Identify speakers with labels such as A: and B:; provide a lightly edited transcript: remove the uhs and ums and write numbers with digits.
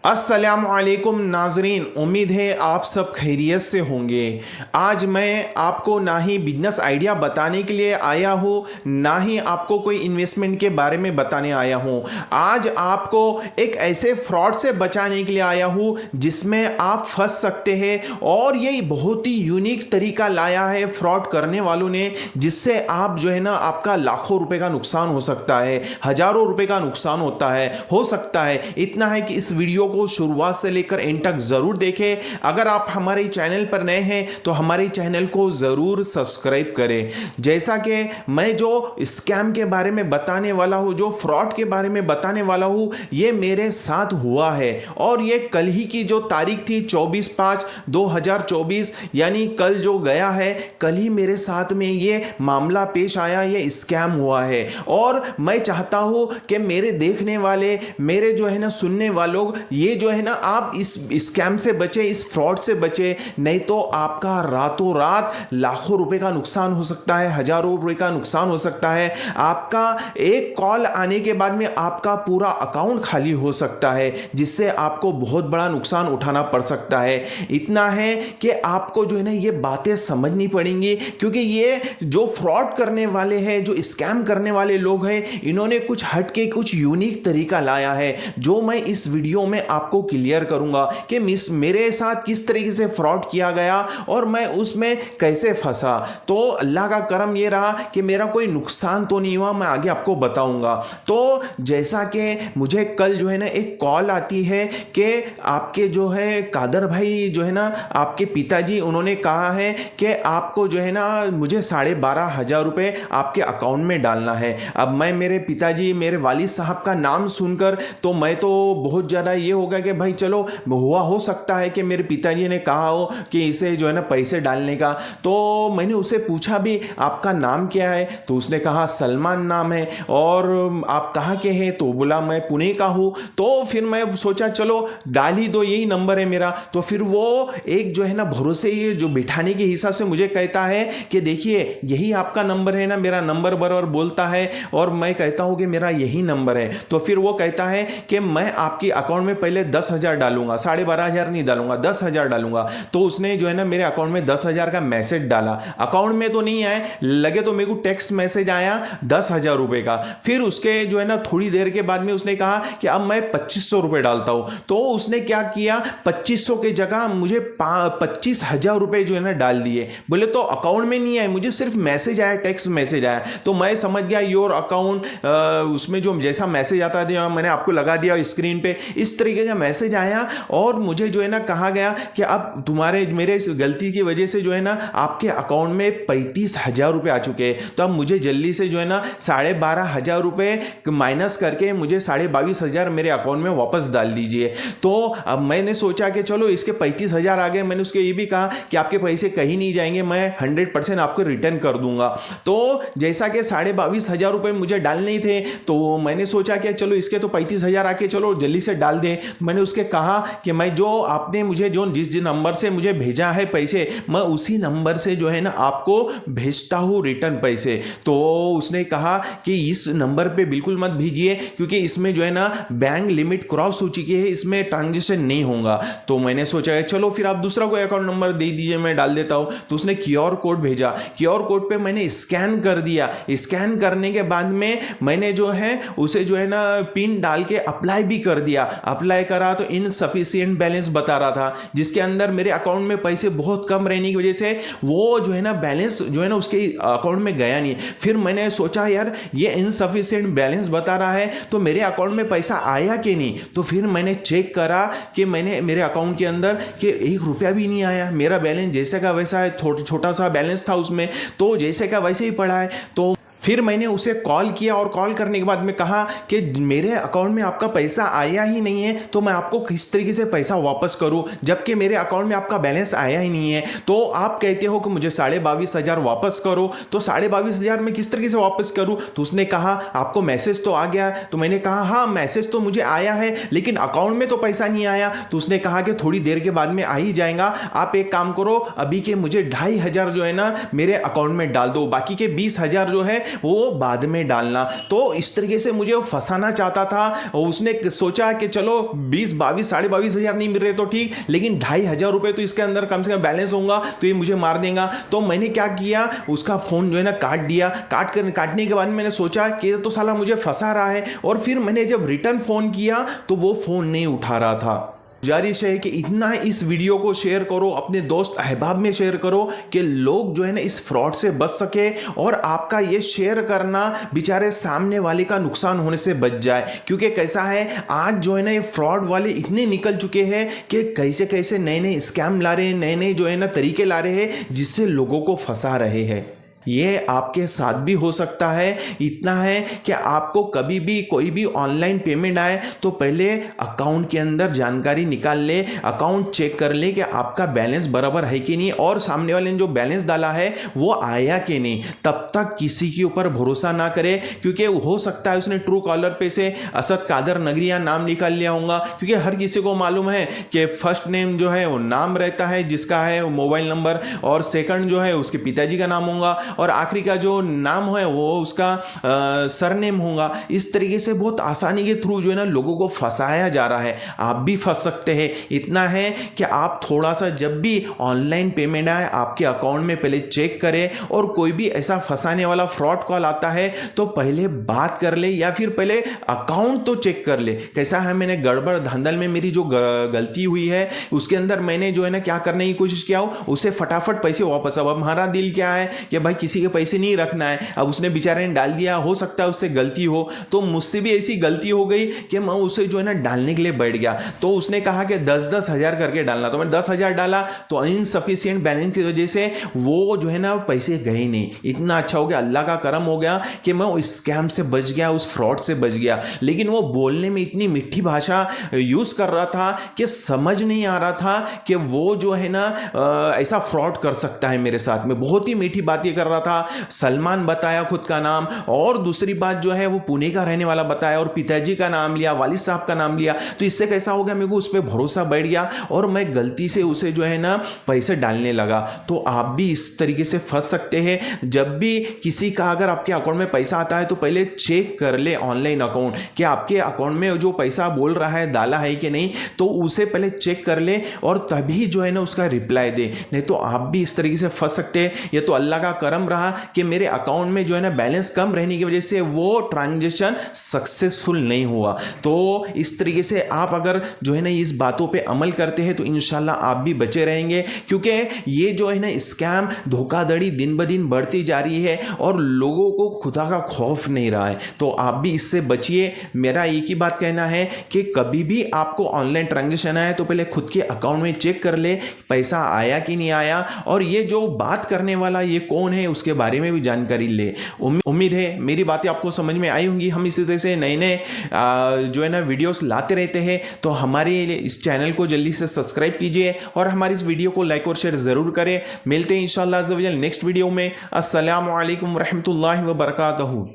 A: अस्सलामुअलैकुम नाजरीन, उम्मीद है आप सब खैरियत से होंगे। आज मैं आपको ना ही बिजनेस आइडिया बताने के लिए आया हूँ, ना ही आपको कोई इन्वेस्टमेंट के बारे में बताने आया हूँ। आज आपको एक ऐसे फ्रॉड से बचाने के लिए आया हूँ जिसमें आप फंस सकते हैं। और ये बहुत ही यूनिक तरीका लाया है फ्रॉड करने वालों ने, जिससे आप जो है ना आपका लाखों रुपए का नुकसान हो सकता है, हजारों रुपए का नुकसान हो सकता है। इतना है कि इस वीडियो को शुरुआत से लेकर एंड तक जरूर देखें। अगर आप हमारे चैनल पर नए हैं तो हमारे चैनल को जरूर सब्सक्राइब करें। जैसा कि मैं जो स्कैम के बारे में बताने वाला हूं, जो फ्रॉड के बारे में बताने वाला हूं, ये मेरे साथ हुआ है। और ये कल ही की जो तारीख थी 24/5/2024, यानी कल जो गया है, कल ही मेरे साथ में ये मामला पेश आया, ये स्कैम हुआ है। और मैं चाहता हूं कि मेरे देखने वाले, मेरे जो है ना सुनने वालों, ये जो है ना आप इस स्कैम से बचे, इस फ्रॉड से बचे, नहीं तो आपका रातों रात लाखों रुपए का नुकसान हो सकता है, हजारों रुपए का नुकसान हो सकता है। आपका एक कॉल आने के बाद में आपका पूरा अकाउंट खाली हो सकता है, जिससे आपको बहुत बड़ा नुकसान उठाना पड़ सकता है। इतना है कि आपको जो है ना ये बातें समझनी पड़ेंगी, क्योंकि ये जो फ्रॉड करने वाले हैं, जो स्कैम करने वाले लोग हैं, इन्होंने कुछ हटके, कुछ यूनिक तरीका लाया है, जो मैं इस वीडियो में आपको क्लियर करूंगा कि मेरे साथ किस तरीके से फ्रॉड किया गया और मैं उसमें कैसे फंसा। तो अल्लाह का करम ये रहा कि मेरा कोई नुकसान तो नहीं हुआ, मैं आगे आपको बताऊंगा। तो जैसा कि मुझे कल जो है ना एक कॉल आती है कि आपके जो है कादर भाई जो है ना, आपके पिताजी, उन्होंने कहा है कि आपको जो है ना मुझे 12,500 रुपए आपके अकाउंट में डालना है। अब मैं मेरे पिताजी, मेरे वालिद साहब का नाम सुनकर तो मैं तो बहुत ज़्यादा ये होगा कि भाई चलो, हो सकता है कि मेरे पिताजी ने कहा हो कि इसे जो है ना पैसे डालने का। तो मैंने उसे पूछा भी, आपका नाम क्या है? तो उसने कहा सलमान नाम है। और आप कहाँ के हैं? तो बोला मैं पुणे का हूँ। तो फिर मैं सोचा चलो डाल ही दो, यही नंबर है मेरा। तो फिर वो एक जो है ना भरोसे, ये जो बिठाने के हिसाब से मुझे कहता है कि देखिए यही आपका नंबर है ना, मेरा नंबर बराबर बोलता है। और मैं कहता हूँ कि मेरा यही नंबर है। तो फिर वो कहता है कि मैं आपके अकाउंट में पहले 10,000 डालूंगा, 12,500 नहीं डालूंगा, 10,000 डालूंगा। तो उसने जो है ना मेरे अकाउंट में 10,000 का मैसेज डाला। अकाउंट में तो नहीं आया, लगे तो मेरे को टेक्स्ट मैसेज आया 10,000 रुपए का। फिर उसके जो है ना थोड़ी देर के बाद में उसने कहा कि अब मैं 2,500 रुपए डालता हूं। तो उसने क्या किया, 2,500 के जगह मुझे 25,000 रुपए जो है ना डाल दिए। बोले तो अकाउंट में नहीं आए, मुझे सिर्फ मैसेज आया, टेक्स्ट मैसेज आया। तो मैं समझ गया योर अकाउंट, उसमें जो जैसा मैसेज आता है मैंने आपको लगा दिया स्क्रीन पे, इस तरीके का मैसेज आया। और मुझे जो है ना कहा गया कि अब तुम्हारे मेरे इस गलती की वजह से जो है ना आपके अकाउंट में 35,000 रुपए आ चुके हैं। तो अब मुझे जल्दी से जो है ना 12,500 रुपए माइनस करके मुझे 22,500 मेरे अकाउंट में वापस डाल दीजिए। तो अब मैंने सोचा कि चलो इसके 35,000 आ गए। मैंने उसके ये भी कहा कि आपके पैसे कहीं नहीं जाएंगे, मैं 100% आपको रिटर्न कर दूंगा। तो जैसा कि 22,500 रुपए मुझे डालने ही थे, तो मैंने सोचा कि चलो इसके तो 35,000 आके चलो जल्दी से डाल दें। मैंने उसके कहा कि मैं जो आपने मुझे जो जिस नंबर से मुझे भेजा है पैसे, मैं उसी नंबर से जो है ना आपको भेजता हूं रिटर्न पैसे। तो उसने कहा कि इस नंबर पे बिल्कुल मत भेजिए, क्योंकि इसमें जो है ना बैंक लिमिट क्रॉस हो चुकी है, इसमें ट्रांजेक्शन नहीं होगा। तो मैंने सोचा चलो फिर आप दूसरा कोई अकाउंट नंबर दे दीजिए, मैं डाल देता हूं। तो उसने QR कोड भेजा। QR कोड पे मैंने स्कैन कर दिया। स्कैन करने के बाद में मैंने जो है उसे जो है ना पिन डाल के अप्लाई भी कर दिया। अप्लाई करा तो इनसफिशिएंट बैलेंस बता रहा था, जिसके अंदर मेरे अकाउंट में पैसे बहुत कम रहने की वजह से वो जो है ना बैलेंस जो है ना उसके अकाउंट में गया नहीं। फिर मैंने सोचा यार ये इनसफिशिएंट बैलेंस बता रहा है, तो मेरे अकाउंट में पैसा आया कि नहीं। तो फिर मैंने चेक करा कि मैंने मेरे अकाउंट के अंदर कि 1 रुपया भी नहीं आया। मेरा बैलेंस जैसे का वैसा है, छोटा सा बैलेंस था उसमें, तो जैसे का वैसे ही पड़ा है। तो फिर मैंने उसे कॉल किया और कॉल करने के बाद में कहा कि मेरे अकाउंट में आपका पैसा आया ही नहीं है, तो मैं आपको किस तरीके से पैसा वापस करूं, जबकि मेरे अकाउंट में आपका बैलेंस आया ही नहीं है। तो आप कहते हो कि मुझे 22,500 वापस करो, तो 22,500 में किस तरीके से वापस करूं? तो उसने कहा आपको मैसेज तो आ गया। तो मैंने कहा हाँ मैसेज तो मुझे आया है, लेकिन अकाउंट में तो पैसा नहीं आया। तो उसने कहा कि थोड़ी देर के बाद में आ ही जाएगा, आप एक काम करो अभी के मुझे 2,500 जो है ना मेरे अकाउंट में डाल दो, बाकी के 20,000 जो है वो बाद में डालना। तो इस तरीके से मुझे फंसाना चाहता था। उसने सोचा कि चलो 22,000 नहीं मिल रहे तो ठीक, लेकिन 2,500 रुपये तो इसके अंदर कम से कम बैलेंस होगा तो ये मुझे मार देगा। तो मैंने क्या किया, उसका फ़ोन जो है ना काट दिया। काटने के बाद मैंने सोचा कि ये तो साला मुझे फंसा रहा है। और फिर मैंने जब रिटर्न फ़ोन किया तो वो फ़ोन नहीं उठा रहा था। गुजारिश है कि इतना इस वीडियो को शेयर करो, अपने दोस्त अहबाब में शेयर करो कि लोग जो है ना इस फ्रॉड से बच सके और आपका ये शेयर करना बेचारे सामने वाले का नुकसान होने से बच जाए। क्योंकि कैसा है, आज जो है ना ये फ्रॉड वाले इतने निकल चुके हैं कि कैसे कैसे नए नए स्कैम ला रहे हैं, नए नए जो है ना तरीके ला रहे हैं जिससे लोगों को फंसा रहे हैं। ये आपके साथ भी हो सकता है। इतना है कि आपको कभी भी कोई भी ऑनलाइन पेमेंट आए तो पहले अकाउंट के अंदर जानकारी निकाल ले, अकाउंट चेक कर ले कि आपका बैलेंस बराबर है कि नहीं और सामने वाले ने जो बैलेंस डाला है वो आया कि नहीं। तब तक किसी के ऊपर भरोसा ना करे, क्योंकि हो सकता है उसने ट्रू कॉलर पे से असद कादर नगरिया नाम निकाल लिया होगा। क्योंकि हर किसी को मालूम है कि फर्स्ट नेम जो है वो नाम रहता है जिसका है मोबाइल नंबर, और सेकंड जो है उसके पिताजी का नाम होगा, और आखिरी का जो नाम है वो उसका सरनेम होगा। इस तरीके से बहुत आसानी के थ्रू जो है ना लोगों को फंसाया जा रहा है। आप भी फंस सकते हैं। इतना है कि आप थोड़ा सा जब भी ऑनलाइन पेमेंट आए आपके अकाउंट में पहले चेक करें, और कोई भी ऐसा फंसाने वाला फ्रॉड कॉल आता है तो पहले बात कर ले या फिर पहले अकाउंट तो चेक कर ले। कैसा है, मैंने गड़बड़ धांधल में मेरी जो गलती हुई है उसके अंदर मैंने जो है ना क्या करने की कोशिश किया हो, उसे फटाफट पैसे वापस। अब हमारा दिल क्या है कि भाई किसी के पैसे नहीं रखना है। अब उसने बेचारे ने डाल दिया, हो सकता है उससे गलती हो, तो मुझसे भी ऐसी गलती हो गई कि मैं उसे जो है ना डालने के लिए बैठ गया। तो उसने कहा कि 10-10 हज़ार करके डालना, तो मैं 10 हज़ार डाला तो इनसफिशिएंट बैलेंस की वजह से वो जो है ना पैसे गए नहीं। इतना अच्छा हो गया, अल्लाह का करम हो गया कि मैं उस स्कैम से बच गया, उस फ्रॉड से बच गया। लेकिन वो बोलने में इतनी मीठी भाषा यूज़ कर रहा था कि समझ नहीं आ रहा था कि वो जो है ना ऐसा फ्रॉड कर सकता है मेरे साथ में। बहुत ही मीठी बातें कर रहा था। सलमान बताया खुद का नाम, और दूसरी बात जो है वो पुणे का रहने वाला बताया, और पिताजी का नाम लिया, वालिद साहब का नाम लिया। तो इससे कैसा हो गया, मेरे को उस पर भरोसा बैठ गया और मैं गलती से उसे जो है ना पैसे डालने लगा। तो आप भी इस तरीके से फंस सकते हैं। जब भी किसी का अगर आपके अकाउंट में पैसा आता है तो पहले चेक कर ले ऑनलाइन अकाउंट कि आपके अकाउंट में जो पैसा बोल रहा है डाला है कि नहीं, तो उसे पहले चेक कर ले और तभी जो है ना उसका रिप्लाई दे। नहीं तो आप भी इस तरीके से फंस सकते हैं। ये तो अल्लाह का करम रहा कि मेरे अकाउंट में जो है ना बैलेंस कम रहने की वजह से वो ट्रांजैक्शन सक्सेसफुल नहीं हुआ। तो इस तरीके से आप अगर जो है ना इस बातों पे अमल करते हैं तो इंशाल्लाह आप भी बचे रहेंगे। क्योंकि ये जो है ना स्कैम धोखाधड़ी दिन ब दिन बढ़ती जा रही है और लोगों को खुदा का खौफ नहीं रहा है। तो आप भी इससे बचिए। मेरा एक ही बात कहना है कि कभी भी आपको ऑनलाइन ट्रांजैक्शन आए तो पहले खुद के अकाउंट में चेक कर ले पैसा आया कि नहीं आया, और ये जो बात करने वाला ये कौन है उसके बारे में भी जानकारी ले। उम्मीद है मेरी बातें आपको समझ में आई होंगी। हम इसी तरह से नए नए जो है ना वीडियोस लाते रहते हैं। तो हमारे इस चैनल को जल्दी से सब्सक्राइब कीजिए और हमारी इस वीडियो को लाइक और शेयर ज़रूर करें। मिलते हैं इंशाअल्लाह नेक्स्ट वीडियो में। अस्सलामु अलैकुम रहमतुल्लाहि व बरकातहू।